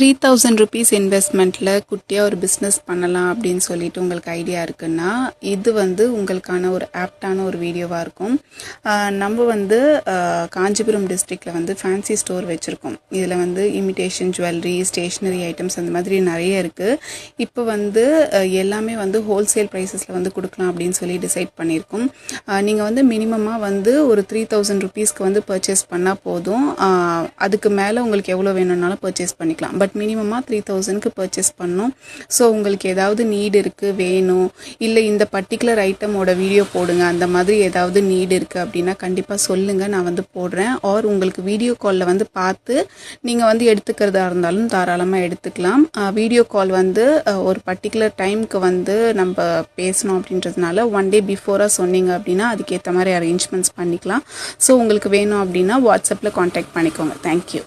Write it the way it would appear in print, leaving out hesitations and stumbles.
3000 rupees இன்வெஸ்ட்மெண்ட்டில் குட்டியாக ஒரு business பண்ணலாம் அப்படின்னு சொல்லிட்டு உங்களுக்கு ஐடியா இருக்குன்னா இது வந்து உங்களுக்கான ஒரு ஆப்டான ஒரு வீடியோவாக இருக்கும். நம்ம வந்து காஞ்சிபுரம் டிஸ்ட்ரிக்டில் வந்து ஃபேன்சி ஸ்டோர் வச்சுருக்கோம். இதில் வந்து இமிடேஷன் ஜுவல்லரி, ஸ்டேஷ்னரி ஐட்டம்ஸ் அந்த மாதிரி நிறைய இருக்குது. இப்போ வந்து எல்லாமே வந்து ஹோல்சேல் ப்ரைஸஸில் வந்து கொடுக்கலாம் அப்படின்னு சொல்லி டிசைட் பண்ணியிருக்கோம். நீங்கள் வந்து மினிமமாக வந்து ஒரு 3000 rupeesக்கு வந்து பர்ச்சேஸ் பண்ணால் போதும். அதுக்கு மேலே உங்களுக்கு எவ்வளோ வேணும்னாலும் பர்ச்சேஸ் பண்ணிக்கலாம். பட் மினிமமாக 3000க்கு பர்ச்சேஸ் பண்ணணும். ஸோ உங்களுக்கு ஏதாவது நீடு இருக்குது, வேணும், இல்லை இந்த பர்டிகுலர் ஐட்டமோட வீடியோ போடுங்க, அந்த மாதிரி ஏதாவது நீடு இருக்குது அப்படின்னா கண்டிப்பாக சொல்லுங்கள், நான் வந்து போடுறேன். ஆர் உங்களுக்கு வீடியோ காலில் வந்து பார்த்து நீங்கள் வந்து எடுத்துக்கிறதா இருந்தாலும் தாராளமாக எடுத்துக்கலாம். வீடியோ கால் வந்து ஒரு பர்டிகுலர் டைமுக்கு வந்து நம்ம பேசணும் அப்படின்றதுனால 1 day பிஃபோராக சொன்னீங்க அப்படின்னா அதுக்கேற்ற மாதிரி அரேஞ்ச்மெண்ட்ஸ் பண்ணிக்கலாம். ஸோ உங்களுக்கு வேணும் அப்படின்னா வாட்ஸ்அப்பில் காண்டாக்ட் பண்ணிக்கோங்க. தேங்க்யூ.